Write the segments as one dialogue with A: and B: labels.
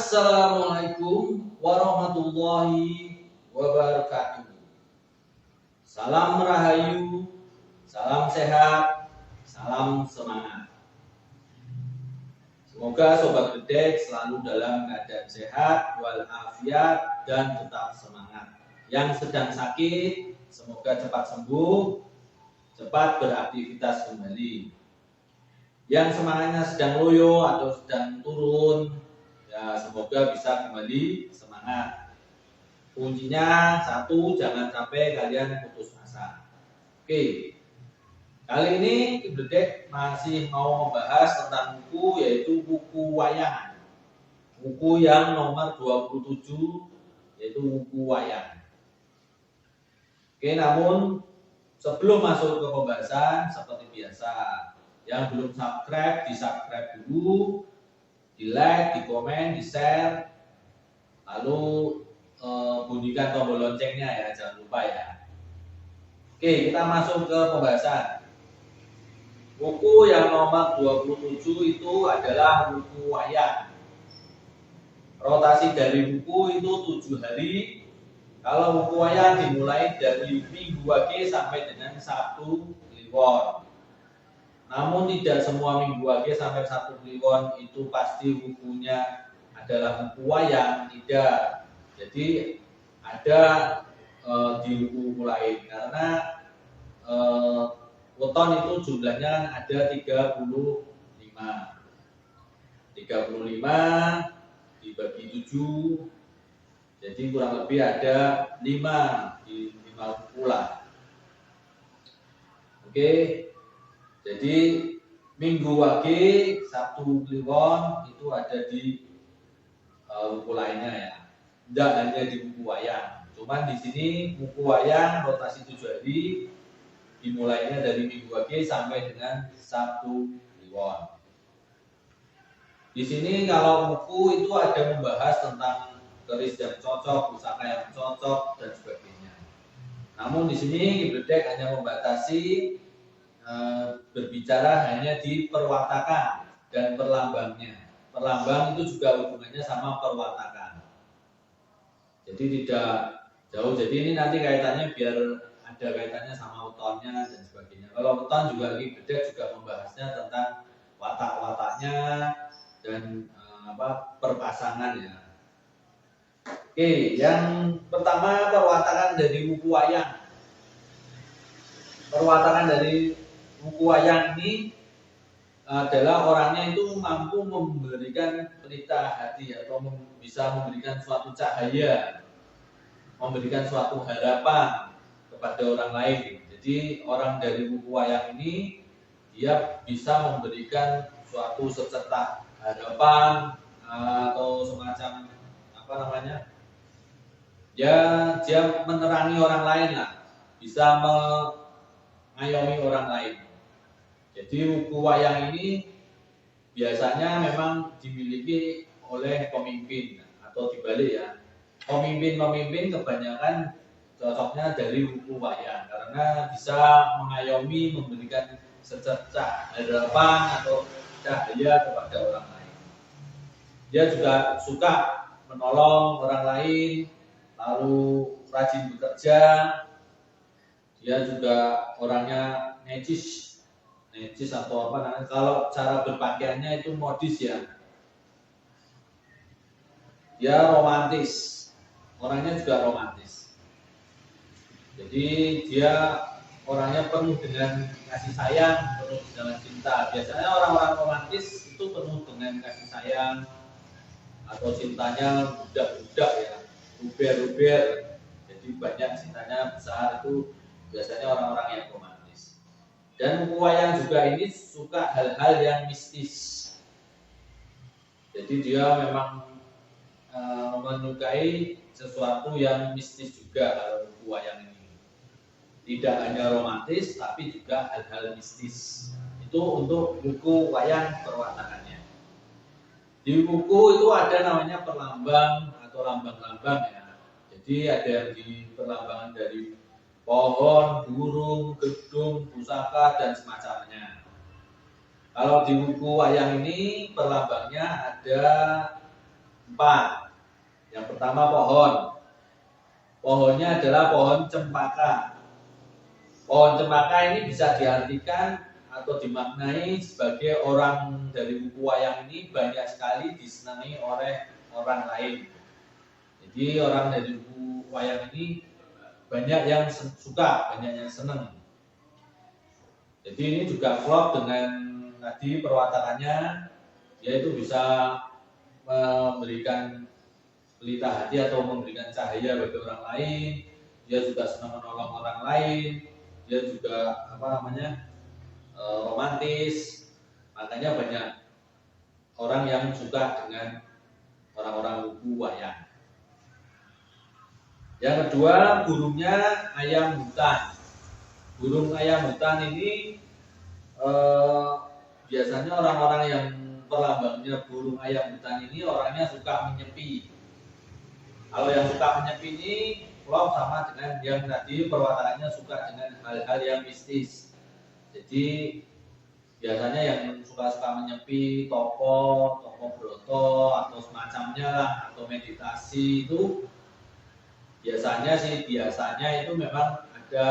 A: Assalamualaikum warahmatullahi wabarakatuh. Salam rahayu, salam sehat, salam semangat. Semoga Sobat Gledek selalu dalam keadaan sehat, walafiat, dan tetap semangat. Yang sedang sakit, semoga cepat sembuh, cepat beraktivitas kembali. Yang semangatnya sedang loyo atau sedang turun, ya semoga bisa kembali semangat. Kuncinya satu, jangan sampai kalian putus asa. Oke, kali ini Gledek masih mau membahas tentang buku, yaitu buku wayang. Buku yang nomor 27, yaitu buku wayang. Oke, namun sebelum masuk ke pembahasan, seperti biasa, yang belum subscribe, di-subscribe dulu, di-like, di-komen, di-share, lalu bunyikan tombol loncengnya ya, jangan lupa ya. Oke, kita masuk ke pembahasan. Buku yang nomor 27 itu adalah buku wayang. Rotasi dari buku itu 7 hari. Kalau buku wayang dimulai dari Minggu Wage sampai dengan Sabtu Kliwon. Namun tidak semua Minggu Wage sampai Sabtu Kliwon itu pasti bukunya adalah buku wayang, tidak. Jadi ada di buku lain, karena weton itu jumlahnya ada 35 dibagi 7, jadi kurang lebih ada 5 buku lah. Oke, jadi Minggu Wage, Sabtu Kliwon itu ada di buku lainnya ya, tidak hanya di buku wayang. Cuman di sini buku wayang rotasi 7 hari, dimulainya dari Minggu Wage sampai dengan Sabtu Kliwon. Di sini kalau buku itu ada membahas tentang keris yang cocok, pusaka yang cocok, dan sebagainya. Namun di sini Gledek hanya membatasi berbicara hanya di perwatakan dan perlambangnya. Perlambang itu juga hubungannya sama perwatakan. Jadi tidak jauh. Jadi ini nanti kaitannya biar ada kaitannya sama wetonnya dan sebagainya. Kalau weton juga Gledek juga membahasnya tentang watak-wataknya dan perpasangan ya. Oke, yang pertama perwatakan dari buku wayang. Perwatakan dari buku wayang ini adalah orangnya itu mampu memberikan pelita hati atau bisa memberikan suatu cahaya, memberikan suatu harapan kepada orang lain. Jadi orang dari buku wayang ini dia bisa memberikan suatu secetak harapan atau semacam dia menerangi orang lain lah, bisa mengayomi orang lain. Jadi buku wayang ini biasanya memang dimiliki oleh pemimpin atau dibalik ya. Pemimpin kebanyakan cocoknya dari buku wayang karena bisa mengayomi, memberikan secercah harapan atau cahaya kepada orang lain. Dia juga suka menolong orang lain, lalu rajin bekerja. Dia juga orangnya necis atau kalau cara berpakaiannya itu modis ya. Dia romantis, orangnya juga romantis. Jadi dia orangnya penuh dengan kasih sayang, penuh dengan cinta. Biasanya orang-orang romantis itu penuh dengan kasih sayang atau cintanya budak-budak ya, ruber-ruber. Jadi banyak cintanya besar, itu biasanya orang-orang yang romantis. Dan buku wayang juga ini suka hal-hal yang mistis. Jadi dia memang menyukai sesuatu yang mistis juga kalau buku wayang ini. Tidak hanya romantis, tapi juga hal-hal mistis. Itu untuk buku wayang perwatakannya. Di buku itu ada namanya perlambang atau lambang-lambang ya. Jadi ada yang di perlambangan dari pohon, burung, gedung, pusaka, dan semacamnya. Kalau di buku wayang ini perlambangnya ada 4. Yang pertama pohon. Pohonnya adalah pohon cempaka. Pohon cempaka ini bisa diartikan atau dimaknai sebagai orang dari buku wayang ini banyak sekali disenangi oleh orang lain. Jadi orang dari buku wayang ini banyak yang suka, banyak yang senang. Jadi ini juga klop dengan tadi perwatakannya, yaitu bisa memberikan pelita hati atau memberikan cahaya bagi orang lain. Dia juga senang menolong orang lain. Dia juga romantis. Makanya banyak orang yang suka dengan orang-orang buku wayang. Yang kedua, burungnya ayam hutan. Burung ayam hutan ini biasanya orang-orang yang perlambangnya burung ayam hutan ini orangnya suka menyepi. Kalau yang suka menyepi ini klop sama dengan yang tadi perwatakannya suka dengan hal-hal yang mistis. Jadi biasanya yang suka menyepi, toko broto atau semacamnya lah, atau meditasi itu biasanya itu memang ada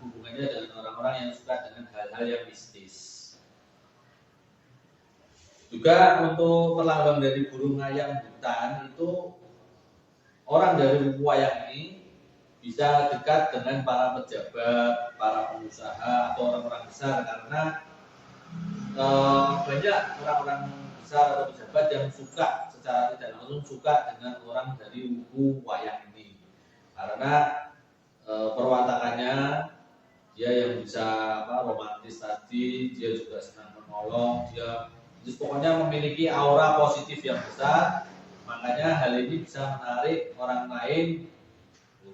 A: hubungannya dengan orang-orang yang suka dengan hal-hal yang mistis. Juga untuk perlambang dari burung ayam hutan itu orang dari buku wayang ini bisa dekat dengan para pejabat, para pengusaha atau orang-orang besar karena banyak orang-orang besar atau pejabat yang suka secara tidak langsung suka dengan orang dari buku wayang ini karena perwatakannya dia yang bisa romantis tadi, dia juga senang menolong, dia pokoknya memiliki aura positif yang besar. Makanya hal ini bisa menarik orang lain.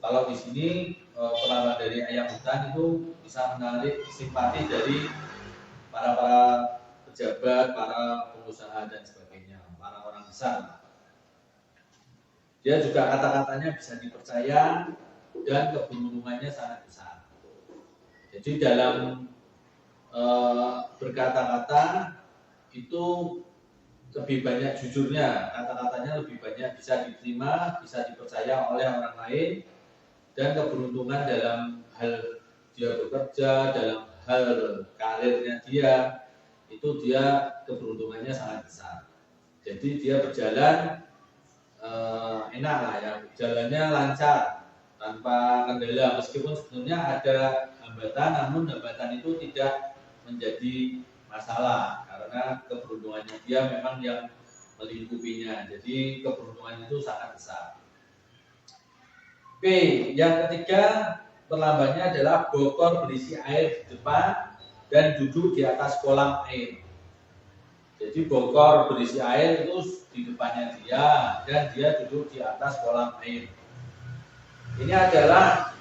A: Kalau di sini perlambang dari ayam hutan itu bisa menarik simpati dari para pejabat, para pengusaha dan sebagainya, para orang besar. Dia juga kata-katanya bisa dipercaya dan keberuntungannya sangat besar. Jadi dalam berkata-kata itu lebih banyak jujurnya, kata-katanya lebih banyak bisa diterima, bisa dipercaya oleh orang lain, dan keberuntungan dalam hal dia bekerja, dalam hal karirnya dia, itu dia keberuntungannya sangat besar. Jadi dia berjalan enak lah ya, jalannya lancar tanpa kendala, meskipun sebenarnya ada hambatan, namun hambatan itu tidak menjadi masalah karena keberuntungannya dia memang yang melingkupinya, jadi keberuntungan itu sangat besar. Oke, yang ketiga perlambangnya adalah bokor berisi air di depan dan duduk di atas kolam air. Jadi bokor berisi air itu di depannya dia dan dia duduk di atas kolam air. Ini adalah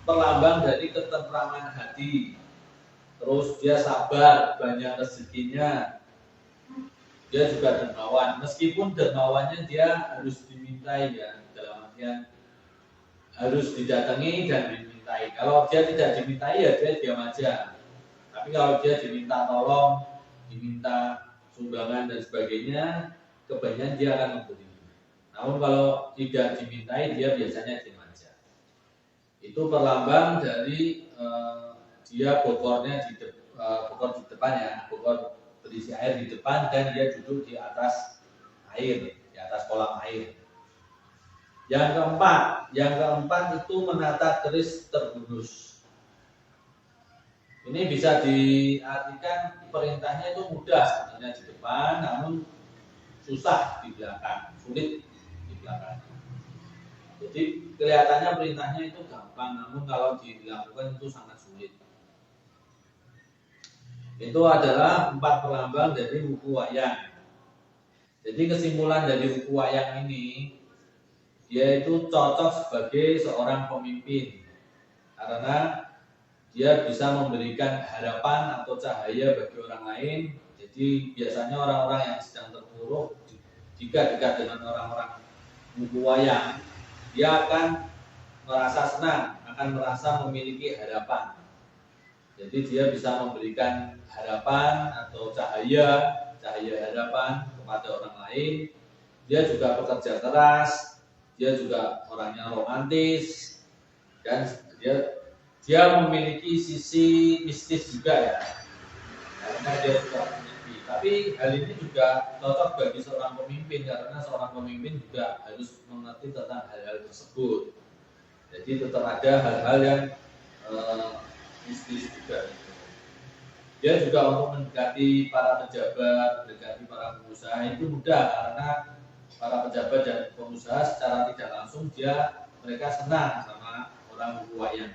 A: perlambang dari ketentraman hati. Terus dia sabar, banyak rezekinya. Dia juga dermawan. Meskipun dermawannya dia harus dimintai ya, dalam artian harus didatangi dan dimintai. Kalau dia tidak dimintai ya dia diam aja. Tapi kalau dia diminta tolong, diminta sumbangan dan sebagainya, kebanyakan dia akan memberi. Namun kalau tidak dimintai dia biasanya diam aja. Itu perlambang dari dia bokornya bokor di depan ya, bokor berisi air di depan dan dia duduk di atas air, di atas kolam air. Yang keempat itu menata keris terhunus. Ini bisa diartikan perintahnya itu mudah sebenarnya di depan, namun susah di belakang, sulit di belakang. Jadi kelihatannya perintahnya itu gampang, namun kalau dilakukan itu sangat sulit. Itu adalah 4 perlambang dari buku wayang. Jadi kesimpulan dari buku wayang ini, dia itu cocok sebagai seorang pemimpin karena dia bisa memberikan harapan atau cahaya bagi orang lain. Jadi biasanya orang-orang yang sedang terpuruk, jika dekat dengan orang-orang buku wayang, dia akan merasa senang, akan merasa memiliki harapan. Jadi dia bisa memberikan harapan atau cahaya harapan kepada orang lain dia juga pekerja keras, dia juga orangnya romantis, dan dia memiliki sisi mistis juga ya, karena dia juga memiliki. Tapi hal ini juga cocok bagi seorang pemimpin, karena seorang pemimpin juga harus mengerti tentang hal-hal tersebut. Jadi tetap ada hal-hal yang mistis juga. Dia juga untuk mendekati para pejabat, mendekati para pengusaha itu mudah, karena para pejabat dan pengusaha secara tidak langsung mereka senang sama orang buku wayang.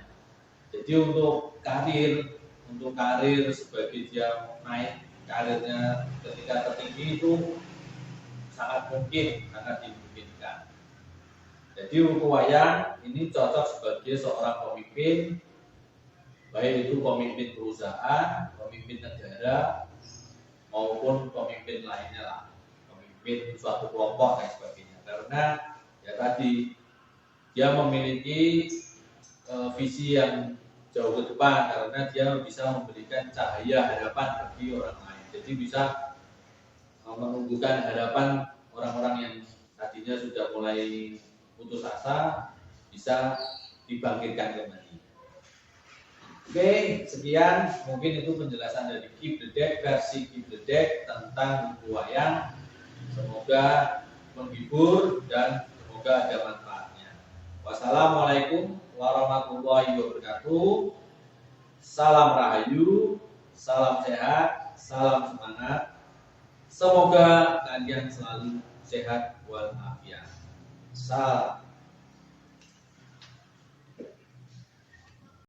A: Jadi untuk karir sebagai dia naik karirnya ketika tertinggi itu sangat dimungkinkan. Jadi buku wayang ini cocok sebagai seorang pemimpin, baik itu pemimpin perusahaan, pemimpin negara, maupun pemimpin lainnya lah, pemimpin suatu kelompok dan sebagainya. Karena ya tadi dia memiliki visi yang jauh ke depan, karena dia bisa memberikan cahaya harapan bagi orang lain. Jadi bisa menumbuhkan harapan orang-orang yang tadinya sudah mulai putus asa, bisa dibangkitkan kembali. Oke, sekian mungkin itu penjelasan dari Keep the Deck, versi Keep the Deck tentang buku wayang. Semoga menghibur dan semoga ada manfaatnya. Wassalamualaikum warahmatullahi wabarakatuh. Salam rahayu, salam sehat, salam semangat. Semoga kalian selalu sehat walafiat. Salam.